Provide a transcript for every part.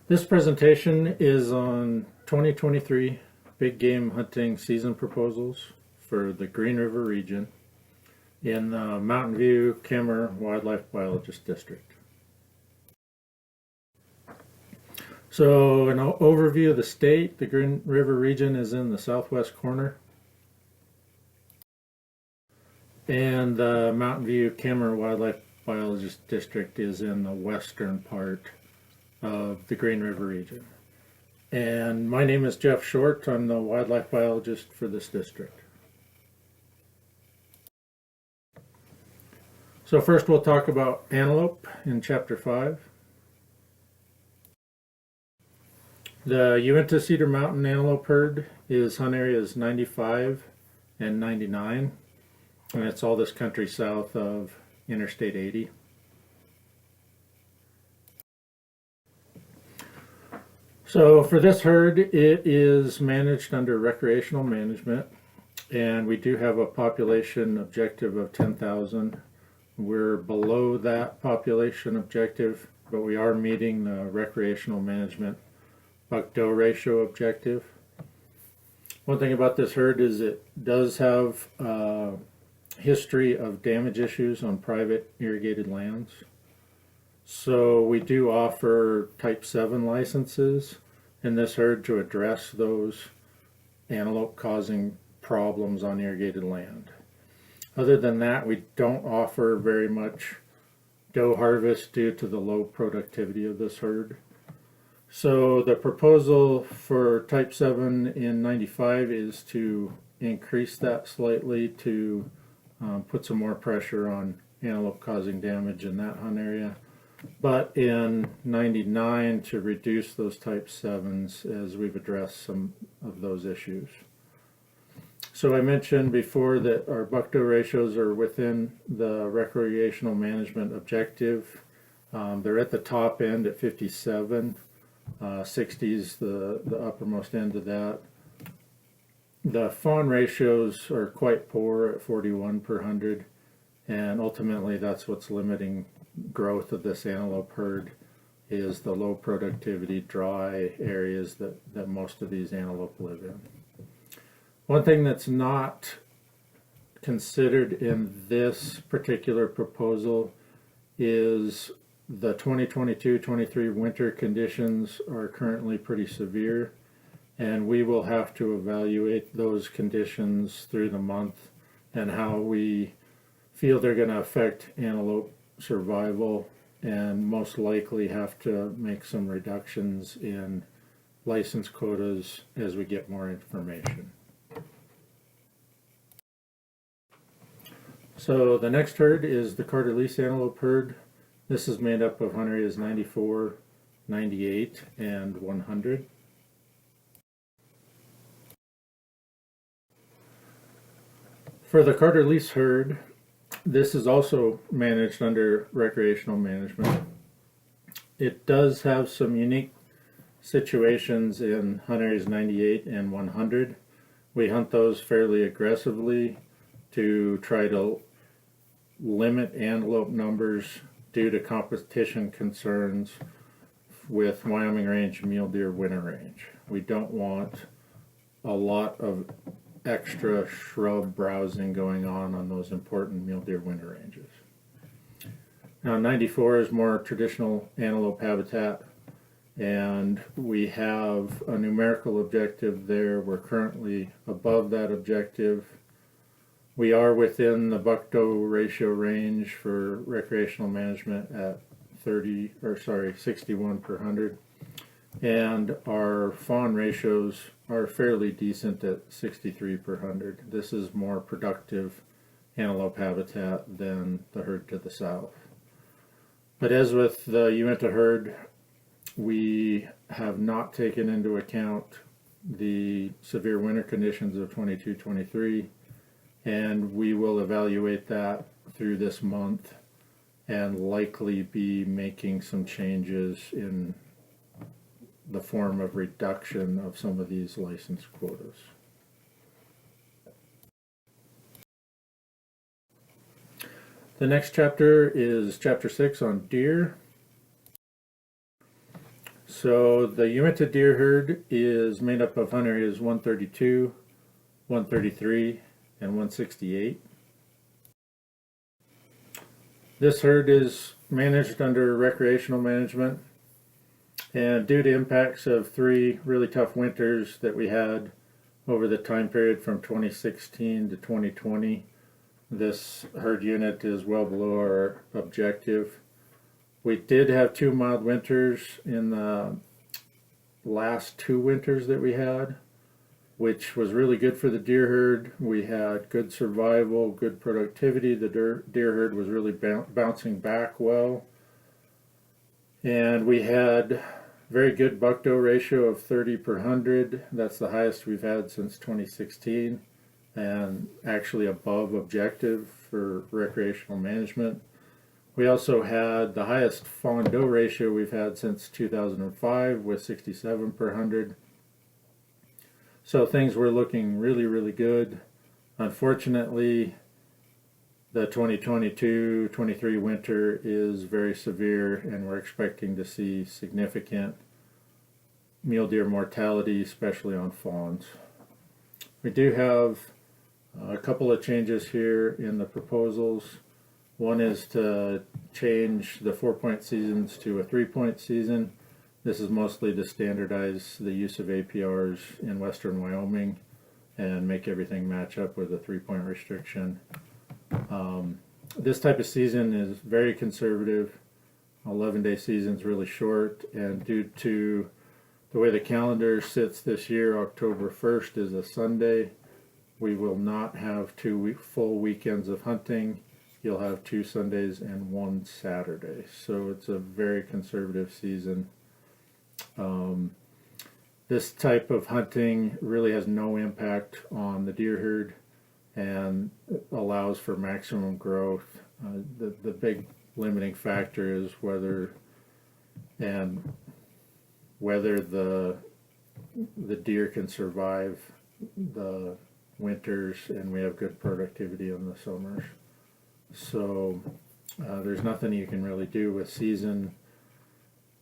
This presentation is on 2023 big game hunting season proposals for the Green River region in the Mountain View Kemmerer Wildlife Biologist District. So an overview of the state, the Green River region is in the southwest corner, and the Mountain View Kemmerer Wildlife Biologist District is in the western part of the Green River region. And my name is Jeff Short. I'm the wildlife biologist for this district. So first we'll talk about antelope in chapter 5. The Uinta Cedar Mountain antelope herd is hunt areas 95 and 99, and it's all this country south of Interstate 80. So for this herd, it is managed under recreational management, and we do have a population objective of 10,000. We're below that population objective, but we are meeting the recreational management buck-doe ratio objective. One thing about this herd is it does have a history of damage issues on private irrigated lands. So we do offer type 7 licenses in this herd to address those antelope causing problems on irrigated land. Other than that, we don't offer very much doe harvest due to the low productivity of this herd. So the proposal for type 7 in 95 is to increase that slightly to put some more pressure on antelope causing damage in that hunt area. But in 99 to reduce those type 7s as we've addressed some of those issues. So I mentioned before that our buck-doe ratios are within the recreational management objective. They're at the top end at 57, 60 is the uppermost end of that. The fawn ratios are quite poor at 41 per 100, and ultimately that's what's limiting growth of this antelope herd, is the low productivity dry areas that most of these antelope live in. One thing that's not considered in this particular proposal is the 2022-23 winter conditions are currently pretty severe, and we will have to evaluate those conditions through the month and how we feel they're going to affect antelope survival, and most likely have to make some reductions in license quotas as we get more information. So the next herd is the Carter Lease antelope herd. This is made up of hunt areas 94, 98, and 100. For the Carter Lease herd, this is also managed under recreational management. It does have some unique situations in hunt areas 98 and 100. We hunt those fairly aggressively to try to limit antelope numbers due to competition concerns with Wyoming range mule deer winter range. We don't want a lot of extra shrub browsing going on those important mule deer winter ranges. Now 94 is more traditional antelope habitat, and we have a numerical objective there. We're currently above that objective. We are within the buck-doe ratio range for recreational management at 61 per 100. And our fawn ratios are fairly decent at 63 per 100. This is more productive antelope habitat than the herd to the south. But as with the Uinta herd, we have not taken into account the severe winter conditions of 22-23, and we will evaluate that through this month and likely be making some changes in the form of reduction of some of these license quotas. The next chapter is chapter 6 on deer. So the Uinta deer herd is made up of hunt areas 132, 133, and 168. This herd is managed under recreational management, and due to impacts of 3 really tough winters that we had over the time period from 2016 to 2020, this herd unit is well below our objective. We did have 2 mild winters in the last 2 winters that we had, which was really good for the deer herd. We had good survival, good productivity. The deer herd was really bouncing back well. And we had very good buck-doe ratio of 30 per 100. That's the highest we've had since 2016, and actually above objective for recreational management. We also had the highest fawn-doe ratio we've had since 2005 with 67 per 100. So things were looking really, really good. Unfortunately, the 2022-23 winter is very severe, and we're expecting to see significant mule deer mortality, especially on fawns. We do have a couple of changes here in the proposals. One is to change the 4-point seasons to a 3-point season. This is mostly to standardize the use of APRs in western Wyoming and make everything match up with a 3-point restriction. This type of season is very conservative. 11-day season is really short, and due to the way the calendar sits this year, October 1st is a Sunday. We will not have 2 full weekends of hunting. You'll have 2 Sundays and 1 Saturday. So it's a very conservative season. This type of hunting really has no impact on the deer herd and allows for maximum growth. The big limiting factor is whether the deer can survive the winters, and we have good productivity in the summers. So there's nothing you can really do with season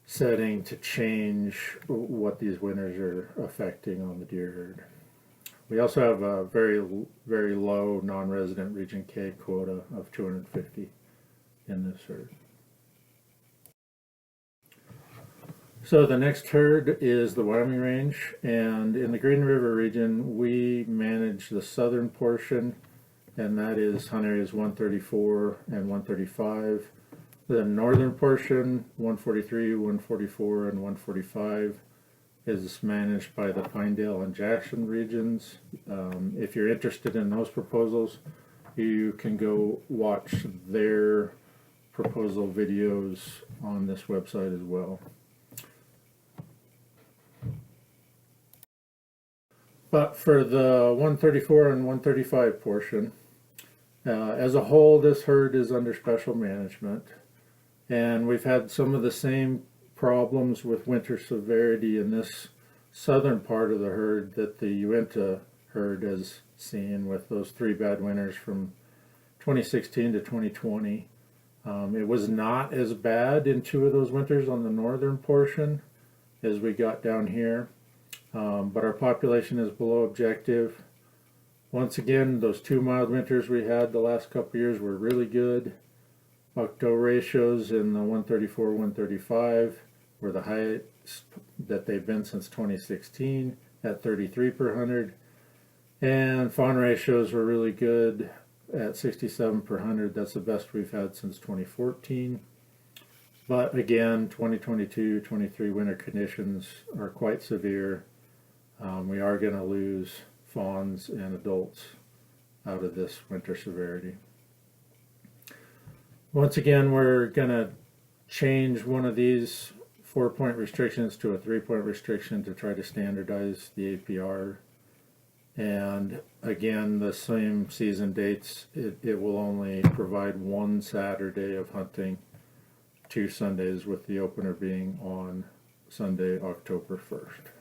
setting to change what these winters are affecting on the deer herd. We also have a very, very low non-resident Region K quota of 250 in this herd. So the next herd is the Wyoming range, and in the Green River region we manage the southern portion, and that is hunt areas 134 and 135. The northern portion, 143, 144, and 145, is managed by the Pinedale and Jackson regions. If you're interested in those proposals, you can go watch their proposal videos on this website as well. But for the 134 and 135 portion, as a whole, this herd is under special management, and we've had some of the same problems with winter severity in this southern part of the herd that the Uinta herd has seen with those 3 bad winters from 2016 to 2020. It was not as bad in 2 of those winters on the northern portion as we got down here, but our population is below objective. Once again, those 2 mild winters we had the last couple years were really good. Buck-doe ratios in the 134, 135 were the highest that they've been since 2016 at 33 per 100. And fawn ratios were really good at 67 per 100. That's the best we've had since 2014. But again, 2022-23 winter conditions are quite severe. We are going to lose fawns and adults out of this winter severity. Once again, we're going to change one of these 4-point restrictions to a 3-point restriction to try to standardize the APR. And again, the same season dates. It will only provide 1 Saturday of hunting, 2 Sundays, with the opener being on Sunday, October 1st.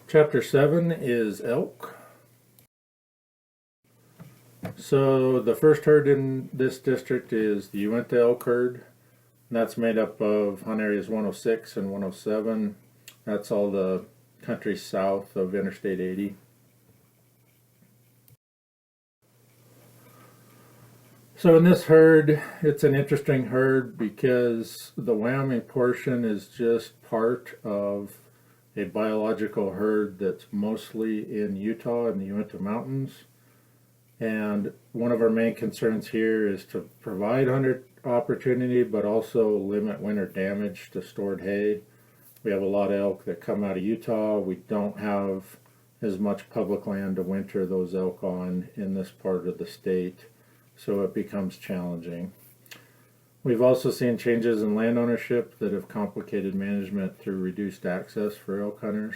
Chapter 7 is elk. So the first herd in this district is the Uinta elk herd. And that's made up of hunt areas 106 and 107. That's all the country south of Interstate 80. So in this herd, it's an interesting herd because the Wyoming portion is just part of a biological herd that's mostly in Utah in the Uinta Mountains. And one of our main concerns here is to provide hunter opportunity, but also limit winter damage to stored hay. We have a lot of elk that come out of Utah. We don't have as much public land to winter those elk on in this part of the state, so it becomes challenging. We've also seen changes in land ownership that have complicated management through reduced access for elk hunters.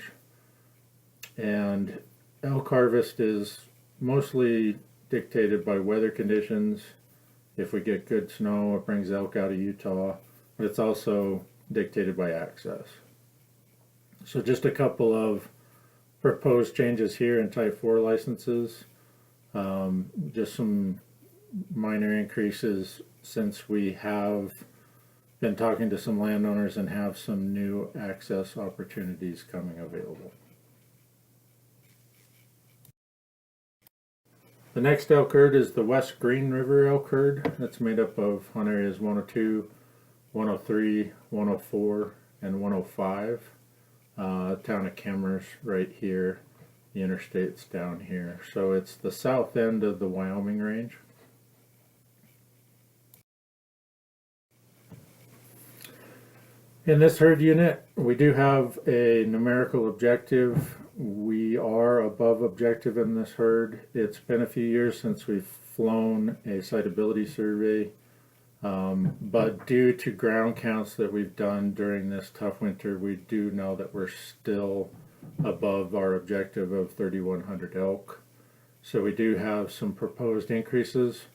And elk harvest is mostly dictated by weather conditions. If we get good snow, it brings elk out of Utah, but it's also dictated by access. So just a couple of proposed changes here in Type 4 licenses. Just some minor increases since we have been talking to some landowners and have some new access opportunities coming available. The next elk herd is the West Green River elk herd. That's made up of hunt areas 102, 103, 104, and 105. Town of Kemmerer right here. The interstate's down here. So it's the south end of the Wyoming range. In this herd unit, we do have a numerical objective. We are above objective in this herd. It's been a few years since we've flown a siteability survey, but due to ground counts that we've done during this tough winter, we do know that we're still above our objective of 3,100 elk. So we do have some proposed increases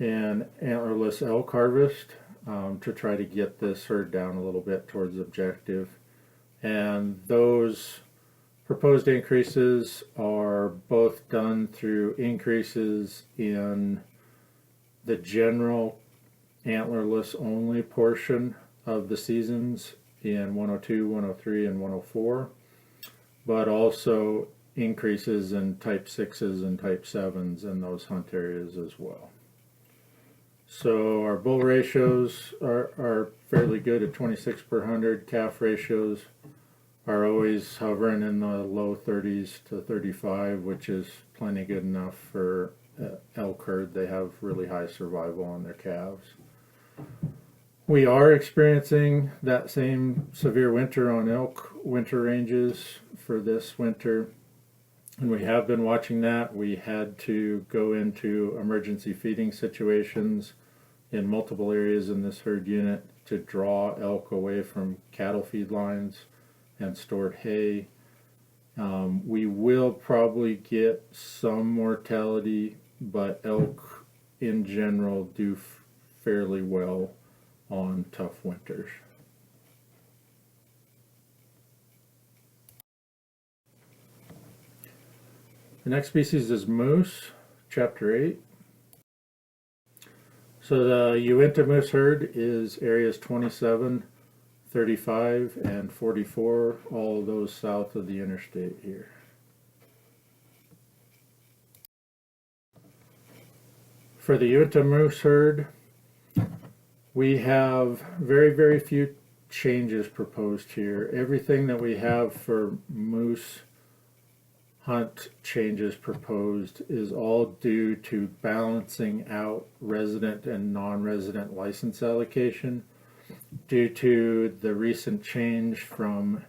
in antlerless elk harvest to try to get this herd down a little bit towards objective. And those proposed increases are both done through increases in the general antlerless only portion of the seasons in 102, 103, and 104, but also increases in Type 6s and Type 7s in those hunt areas as well. So our bull ratios are fairly good at 26 per 100. Calf ratios are always hovering in the low 30s to 35, which is plenty good enough for elk herd. They have really high survival on their calves. We are experiencing that same severe winter on elk winter ranges for this winter, and we have been watching that. We had to go into emergency feeding situations in multiple areas in this herd unit to draw elk away from cattle feed lines and stored hay. We will probably get some mortality, but elk in general do fairly well on tough winters. The next species is moose, chapter 8. So the Uinta moose herd is areas 27, 35, and 44, all of those south of the interstate here. For the Uinta moose herd, we have very, very few changes proposed here. Everything that we have for moose hunt changes proposed is all due to balancing out resident and non-resident license allocation due to the recent change from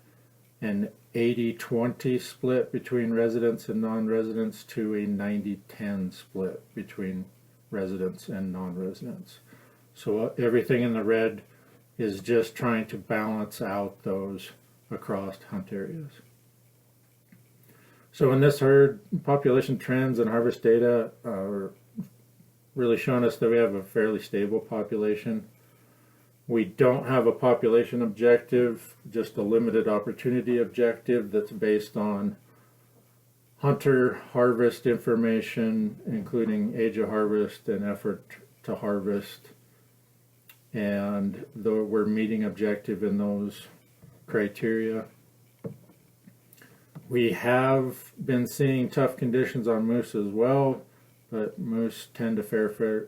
an 80-20 split between residents and non-residents to a 90-10 split between residents and non-residents. So everything in the red is just trying to balance out those across hunt areas. So in this herd, population trends and harvest data are really showing us that we have a fairly stable population. We don't have a population objective, just a limited opportunity objective that's based on hunter harvest information, including age of harvest and effort to harvest. And though we're meeting objective in those criteria, we have been seeing tough conditions on moose as well, but moose tend to fare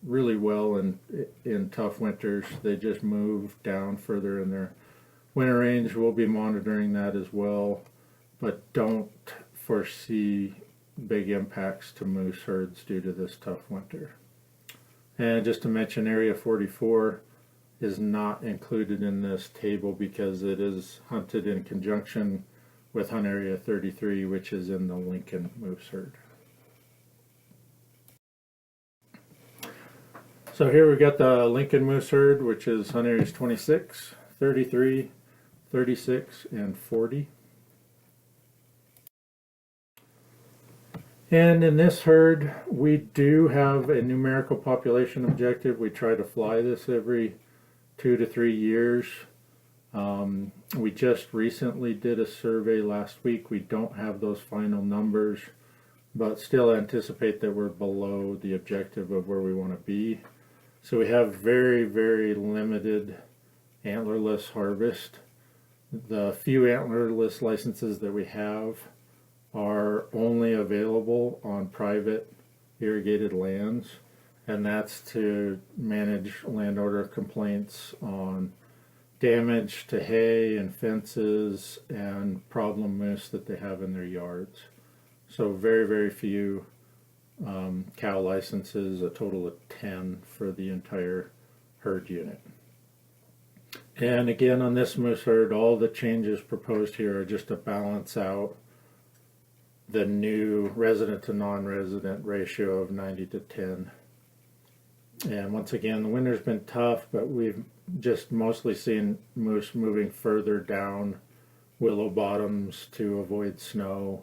really well in tough winters. They just move down further in their winter range. We'll be monitoring that as well, but don't foresee big impacts to moose herds due to this tough winter. And just to mention, Area 44 is not included in this table because it is hunted in conjunction with Hunt Area 33, which is in the Lincoln moose herd. So here we've got the Lincoln moose herd, which is Hunt Areas 26, 33, 36, and 40. And in this herd, we do have a numerical population objective. We try to fly this every 2 to 3 years. We just recently did a survey last week. We don't have those final numbers, but still anticipate that we're below the objective of where we want to be. So we have very, very limited antlerless harvest. The few antlerless licenses that we have are only available on private irrigated lands, and that's to manage landowner complaints on damage to hay and fences and problem moose that they have in their yards. So very, very few cow licenses, a total of 10 for the entire herd unit. And again, on this moose herd, all the changes proposed here are just to balance out the new resident to non-resident ratio of 90 to 10. And once again, the winter's been tough, but we've just mostly seen moose moving further down willow bottoms to avoid snow.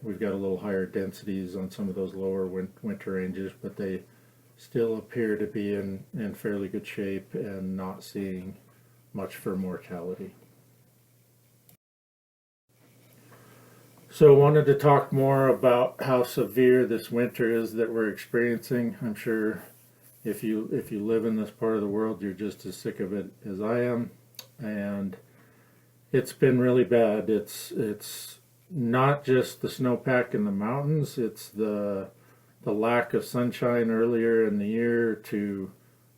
We've got a little higher densities on some of those lower winter ranges, but they still appear to be in fairly good shape and not seeing much for mortality. So I wanted to talk more about how severe this winter is that we're experiencing. I'm sure if you live in this part of the world, you're just as sick of it as I am, and it's been really bad. It's not just the snowpack in the mountains, it's the lack of sunshine earlier in the year to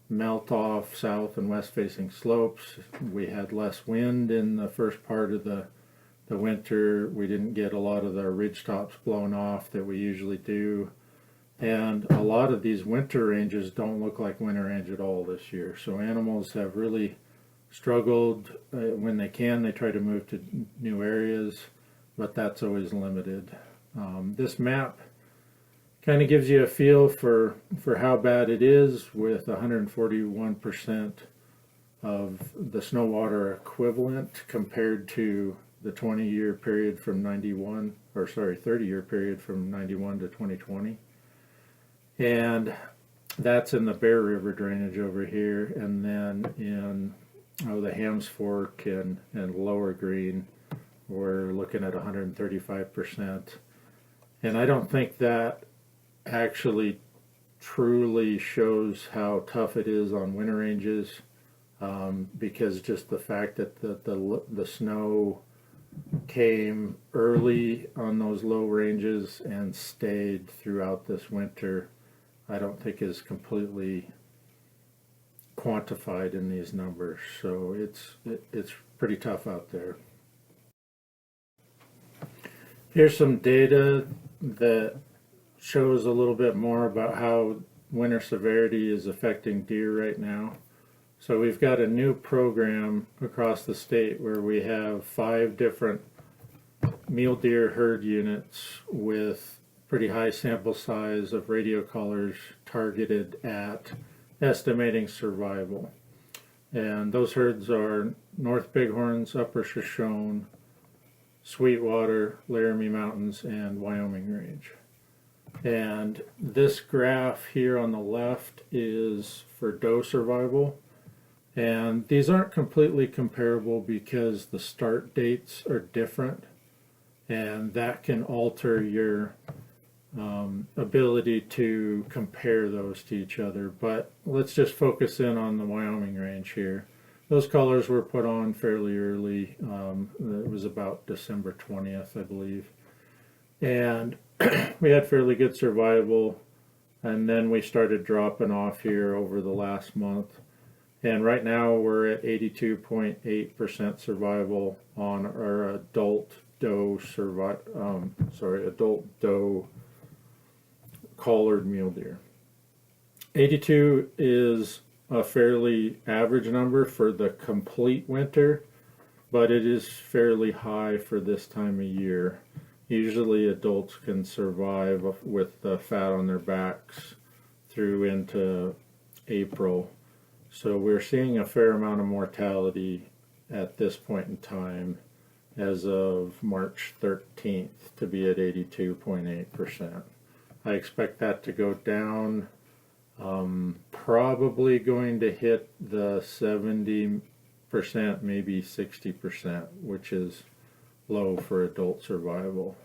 melt off south and west facing slopes. We had less wind in the first part of the winter. We didn't get a lot of the ridge tops blown off that we usually do. And a lot of these winter ranges don't look like winter range at all this year. So animals have really struggled. When they can, they try to move to new areas, but that's always limited. This map kind of gives you a feel for how bad it is, with 141% of the snow water equivalent compared to the 20-year period from 91, or sorry, 30-year period from 91 to 2020. And that's in the Bear River drainage over here, and then in the Hams Fork and Lower Green, we're looking at 135%. And I don't think that actually truly shows how tough it is on winter ranges, because just the fact that the snow came early on those low ranges and stayed throughout this winter, I don't think is completely quantified in these numbers. So it's pretty tough out there. Here's some data that shows a little bit more about how winter severity is affecting deer right now. So we've got a new program across the state where we have 5 different mule deer herd units with pretty high sample size of radio collars targeted at estimating survival. And those herds are North Bighorns, Upper Shoshone, Sweetwater, Laramie Mountains, and Wyoming Range. And this graph here on the left is for doe survival. And these aren't completely comparable because the start dates are different. and that can alter your ability to compare those to each other. But let's just focus in on the Wyoming range here. Those colors were put on fairly early. It was about December 20th, I believe. And we had fairly good survival, and then we started dropping off here over the last month. And right now we're at 82.8% survival on our adult doe adult doe collared mule deer. 82 is a fairly average number for the complete winter, but it is fairly high for this time of year. Usually adults can survive with the fat on their backs through into April. So we're seeing a fair amount of mortality at this point in time as of March 13th to be at 82.8%. I expect that to go down, probably going to hit the 70%, maybe 60%, which is low for adult survival.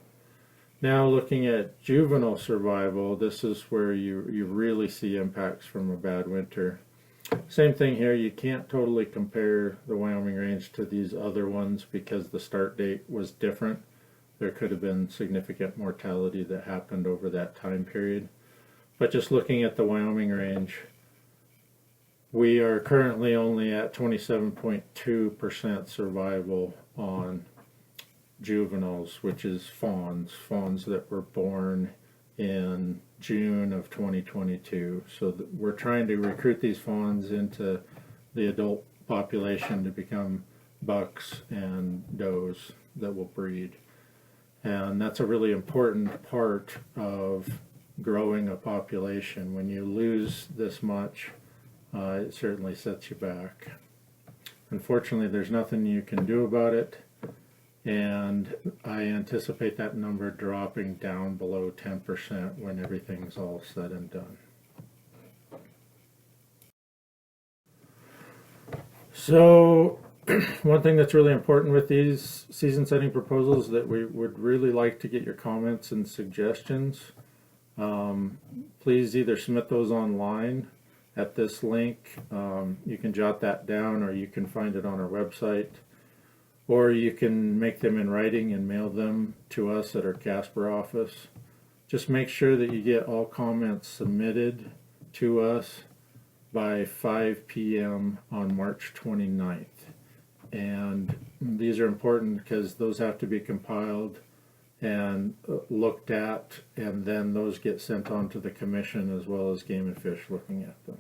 Now looking at juvenile survival, this is where you really see impacts from a bad winter. Same thing here, you can't totally compare the Wyoming range to these other ones because the start date was different. There could have been significant mortality that happened over that time period. But just looking at the Wyoming range, we are currently only at 27.2% survival on juveniles, which is fawns that were born in June of 2022. So we're trying to recruit these fawns into the adult population to become bucks and does that will breed. And that's a really important part of growing a population. When you lose this much, it certainly sets you back. Unfortunately, there's nothing you can do about it, and I anticipate that number dropping down below 10% when everything's all said and done. So one thing that's really important with these season setting proposals is that we would really like to get your comments and suggestions. Please either submit those online at this link. You can jot that down, or you can find it on our website, or you can make them in writing and mail them to us at our Casper office. Just make sure that you get all comments submitted to us by 5 p.m. on March 29th. And these are important because those have to be compiled and looked at, and then those get sent on to the commission as well as Game and Fish looking at them.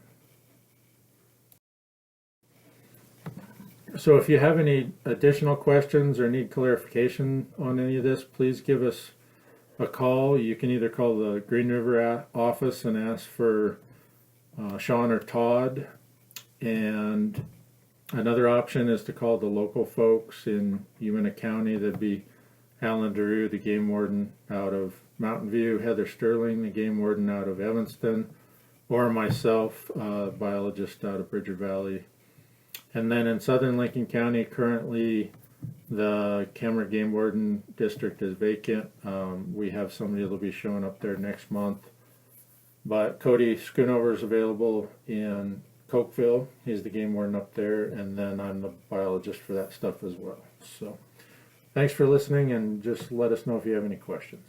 So if you have any additional questions or need clarification on any of this, please give us a call. You can either call the Green River office and ask for Sean or Todd, and another option is to call the local folks in Uintah County. That'd be Alan DeRue, the game warden out of Mountain View, Heather Sterling, the game warden out of Evanston, or myself, biologist out of Bridger Valley. And then in southern Lincoln County, currently the Kemmerer Game Warden District is vacant. We have somebody that'll be showing up there next month. But Cody Schoonover is available in Cokeville. He's the game warden up there, and then I'm the biologist for that stuff as well. So thanks for listening, and just let us know if you have any questions.